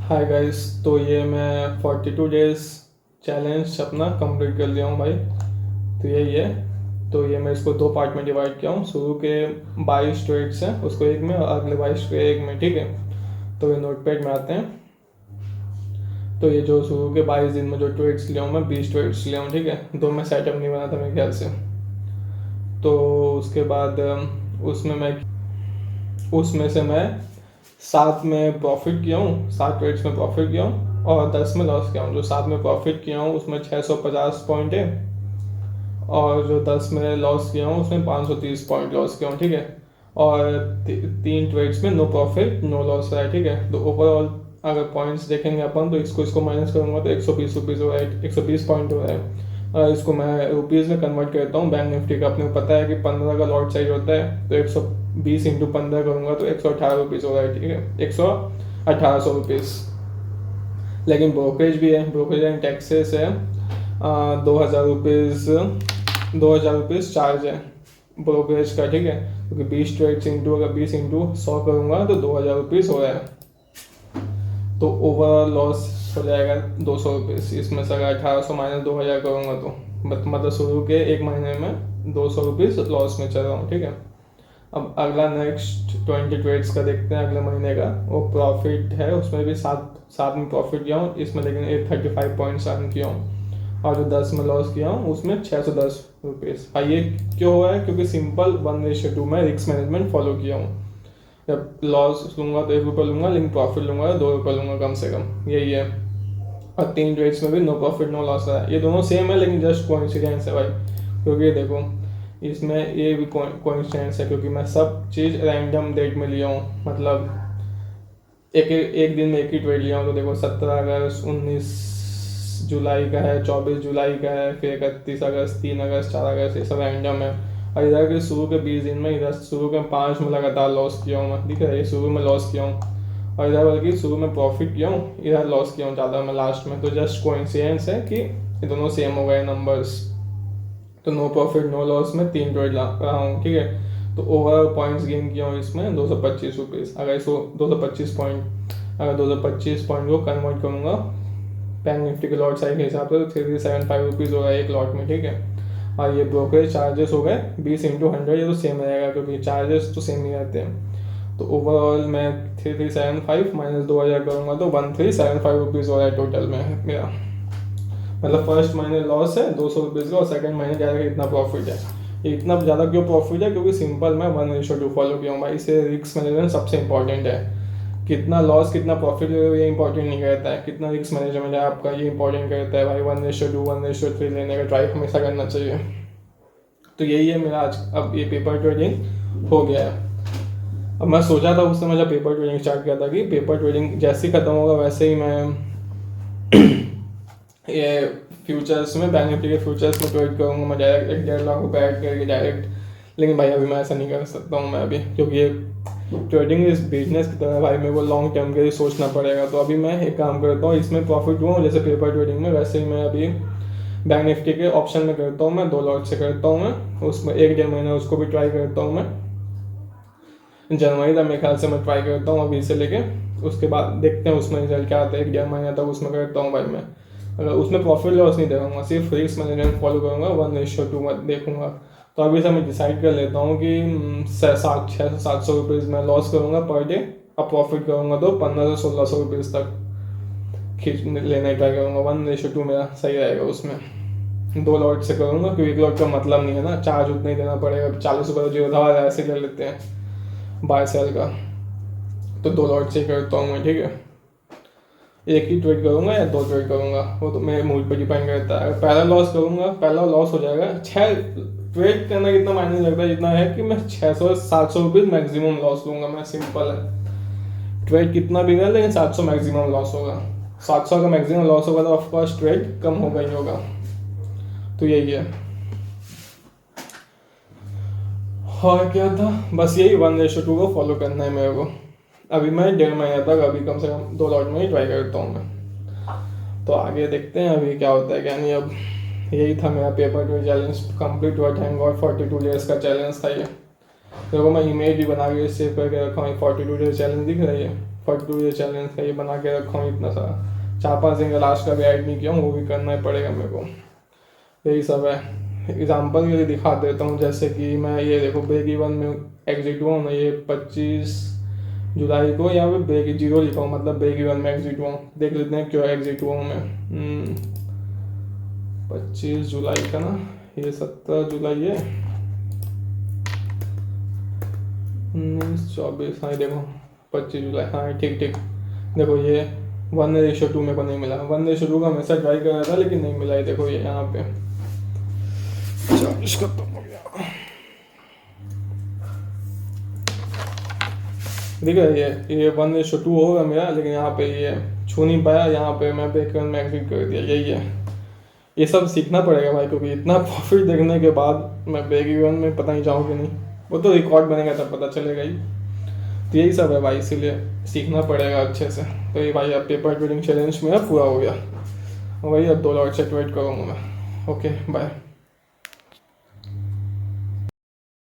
Hi guys. तो ये मैं 42 डेज चैलेंज अपना कंप्लीट कर लिया हूँ भाई। तो यही है। तो ये मैं इसको दो पार्ट में डिवाइड किया हूँ। शुरू के 22 ट्रेड्स हैं उसको एक में और अगले 22 को एक में, ठीक है। तो ये नोटपैड में आते हैं। तो ये जो शुरू के 22 दिन में जो ट्रेड्स लिया हूँ मैं 20 ट्रेड्स लिया हूँ, ठीक है। दो में सेटअप नहीं बना था मेरे ख्याल से। तो उसके बाद उसमें से मैं 7 में प्रॉफिट किया हूँ, 7 ट्रेड्स में प्रॉफिट किया हूँ और 10 में लॉस किया हूँ। जो 7 में प्रॉफिट किया हूँ उसमें 650 पॉइंट है और जो 10 में लॉस किया हूँ उसमें 530 पॉइंट लॉस किया हूँ, ठीक है। और तीन ट्रेड्स में नो प्रॉफिट नो लॉस रहा है, ठीक है। तो ओवरऑल अगर पॉइंट्स देखेंगे अपन तो इसको माइनस करूँगा तो 120 रुपीज़ हो रहा है, 120 पॉइंट हो रहा है। और इसको मैं रुपीज़ में कन्वर्ट करता हूँ बैंक निफ्टी का। अपने को पता है कि 15 का लॉट साइज होता है, तो 120 इंटू 15 करूँगा तो 118 रुपीज़ हो रहा है, ठीक है। 1800 रुपीज़। लेकिन ब्रोकरेज भी है, ब्रोकरेज एंड टैक्सेस है 2000 रुपीज़, 2000 रुपीज़ चार्ज है ब्रोकरेज का, ठीक है। क्योंकि 20 ट्रेड्स इंटू अगर 20 इंटू 100 करूँगा तो 2000 रुपीज़ हो रहा है। तो ओवरऑल लॉस हो जाएगा 200 रुपीज़। इसमें से अगर 1800 माइनस 2000 करूँगा तो मतलब शुरू के एक महीने में 200 रुपीज़ लॉस में चल रहा हूँ, ठीक है। अब अगला नेक्स्ट 20 ट्रेड्स का देखते हैं अगले महीने का। वो प्रॉफिट है, उसमें भी सात सात में प्रॉफिट किया हूँ इसमें, लेकिन 835 पॉइंट्स अर्न किया हूँ। और जो 10 में लॉस किया हूँ उसमें 610 रुपीज़। ये क्यों हुआ है? क्योंकि सिंपल 1:2 में रिस्क मैनेजमेंट फॉलो किया हूँ। जब लॉस लूँगा तो 1 रुपये लूँगा, लेकिन प्रॉफिट लूँगा तो 2 रुपये लूँगा कम से कम, यही है। और 3 ट्रेड्स में भी नो प्रॉफिट नो लॉस है। ये दोनों सेम है लेकिन जस्ट कोइंसिडेंस है भाई। क्योंकि ये देखो इसमें ये भी कोइंसिडेंस है क्योंकि मैं सब चीज़ रैंडम डेट में लिया हूँ। मतलब एक दिन में एक ही ट्रेड लिया हूँ। तो देखो 17 अगस्त, 19 जुलाई का है, 24 जुलाई का है, फिर 31 अगस्त, 3 अगस्त, 4 अगस्त, ये सब रैंडम है। और इधर के शुरू के 20 दिन में, इधर शुरू के 5 में लगातार लॉस किया हूँ मैं, दिख रहा है। ये शुरू में लॉस किया हूँ और इधर बल्कि शुरू में प्रॉफिट किया हूँ, इधर लॉस किया हूँ ज़्यादा मैं लास्ट में। तो जस्ट कोइंसिडेंस है कि ये दोनों सेम हो गए नंबर्स। तो नो प्रॉफिट नो लॉस में 3 ट्रेड ला रहा हूँ, ठीक है। तो ओवरऑल पॉइंट्स गेन किया हूँ इसमें 225 रुपीज़। अगर इसको 225 पॉइंट, अगर 225 पॉइंट को कन्वर्ट करूँगा बैंक निफ्टी के लॉट साइज के हिसाब से तो 375 रुपीज़ होगा एक लॉट में, ठीक है। और ये ब्रोकरेज चार्जेस हो गए 20 इंटू 100, ये तो सेम रहेगा क्योंकि चार्जेस तो सेम ही रहते हैं। तो ओवरऑल मैं 3375 माइनस 2000 करूँगा तो 1375 रुपीज़ हो रहा है टोटल में मेरा। मतलब फर्स्ट महीने लॉस है 200 रुपीज़ का और सेकंड महीने ज़्यादा इतना प्रॉफिट है। इतना ज़्यादा क्यों प्रॉफिट है? क्योंकि सिंपल मैं 1:2 फॉलो किया हूँ भाई। इससे रिस्क मैनेजमेंट सबसे इंपॉर्टेंट है। कितना लॉस कितना प्रॉफिट ये इंपॉर्टेंट नहीं रहता है, कितना रिस्क मैनेजमेंट है आपका ये इंपॉर्टेंट रहता है भाई। 1:2 1:3 लेने का ट्राई हमेशा करना चाहिए। तो यही है मेरा आज। अब ये पेपर ट्रेडिंग हो गया है। अब मैं सोचा था उस समय जब पेपर ट्रेडिंग स्टार्ट किया था कि पेपर ट्रेडिंग जैसे ही खत्म होगा वैसे ही मैं ये फ्यूचर्स में, बैंक निफ्टी के फ्यूचर्स में ट्रेड करूँगा मैं डायरेक्ट 1.5 लाख रुपये ऐड करके डायरेक्ट। लेकिन भाई अभी मैं ऐसा नहीं कर सकता हूँ मैं अभी, क्योंकि ये ट्रेडिंग इस बिजनेस की तरह भाई मेरे को लॉन्ग टर्म के लिए सोचना पड़ेगा। तो अभी मैं एक काम करता हूँ, इसमें प्रॉफिट हुआ जैसे पेपर ट्रेडिंग में, वैसे ही मैं अभी बैंक निफ्टी के ऑप्शन में करता हूँ। मैं 2 लॉट से करता हूँ मैं, उसमें 1-1.5 महीना उसको भी ट्राई करता हूँ मैं। जनवरी तक मेरे ख्याल से मैं ट्राई करता हूँ अभी से लेके, उसके बाद देखते हैं उसमें रिजल्ट क्या आता है। 1-1.5 महीना तक उसमें करता हूँ भाई मैं। अगर उसमें प्रॉफिट लॉस नहीं देखूंगा, सिर्फ रिस्क मैनेजमेंट फॉलो करूँगा, 1:2 मत देखूंगा। तो अभी से मैं डिसाइड कर लेता हूँ कि 600-700 रुपीज़ मैं लॉस करूँगा पर डे। अब प्रॉफिट करूँगा तो 1500-1600 रुपीज़ तक खींच लेने ट्राई करूँगा। 1:2 मेरा सही रहेगा उसमें। 2 लॉट से करूँगा क्योंकि 1 लॉट का मतलब नहीं है ना, चार्ज उतना ही देना पड़ेगा। 40 रुपये जो था ऐसे कर लेते हैं बाय सेल का। तो 2 लॉट से करता हूँ मैं, ठीक है। एक ही ट्रेड करूँगा या 2 ट्रेड करूँगा वो तो मेरे मूड पे डिपेंड करता है। अगर पहला लॉस करूँगा, पहला लॉस हो जाएगा। 6 ट्रेड करना कितना मायने लगता है, जितना है कि मैं 600-700 रुपीज़ मैक्सिमम लॉस लूँगा मैं। सिंपल है, ट्रेड कितना भी कर लेकिन 700 मैक्सिमम लॉस होगा। 700 का मैक्सिमम लॉस होगा तो ऑफकोर्स ट्रेड कम होगा ही होगा। तो यही है। और क्या था, बस यही 1:2 को फॉलो करना है मेरे को। अभी मैं 1.5 महीने तक अभी कम से कम 2 लॉट में ही ट्राई करता हूँ मैं। तो आगे देखते हैं अभी क्या होता है क्या नहीं। अब यही था मेरा पेपर ट्रेड चैलेंज, कंप्लीट हुआ। थैंक गॉड 42 डेज का चैलेंज था ये। देखो मैं इमेज भी बना के सेव करके रखा हूँ। 42 डेज चैलेंज दिख रही है, फटू ये चैलेंज का ये बना के रखा हूँ इतना सारा, 4-5 दिन का लास्ट का भी ऐड नहीं किया हूँ, वो भी करना ही पड़ेगा मेरे को। यही सब है। एग्जाम्पल के लिए दिखा देता हूँ, जैसे कि मैं ये देखो ब्रेक इवन में एग्जिट हुआ हूँ ना, ये 25 जुलाई को यहाँ पे ब्रेक 0 लिखा हूँ, मतलब ब्रेक इवन में एग्जिट हुआ हूँ। देख लेते हैं क्यों एग्जिट हुआ हूँ मैं। 25 जुलाई का ना, ये 17 जुलाई है, 19-24, हाँ देखो 25 जुलाई, हाँ ठीक ठीक। देखो ये 1:2 मेरे को नहीं मिला, 1:2 का हमेशा ट्राई कर रहा था लेकिन नहीं मिला। ये देखो ये यहाँ पे 40 खत्म हो गया। ठीक है, ये 1:2 होगा मेरा, लेकिन यहाँ पे ये छू नहीं पाया, यहाँ पे मैं ब्रेक इवन में एग्जिट कर दिया। यही है, ये सब सीखना पड़ेगा भाई, क्योंकि इतना प्रॉफिट देखने के बाद मैं ब्रेक इवन में पता नहीं जाऊँ कि नहीं, वो तो रिकॉर्ड बनेगा तब पता चलेगा ही। तो यही सब है भाई, इसीलिए सीखना पड़ेगा अच्छे से। तो ये भाई अब पेपर ट्रेडिंग चैलेंज मेरा पूरा हो गया, वही अब $2 से ट्रेड करूँगा मैं। Okay bye.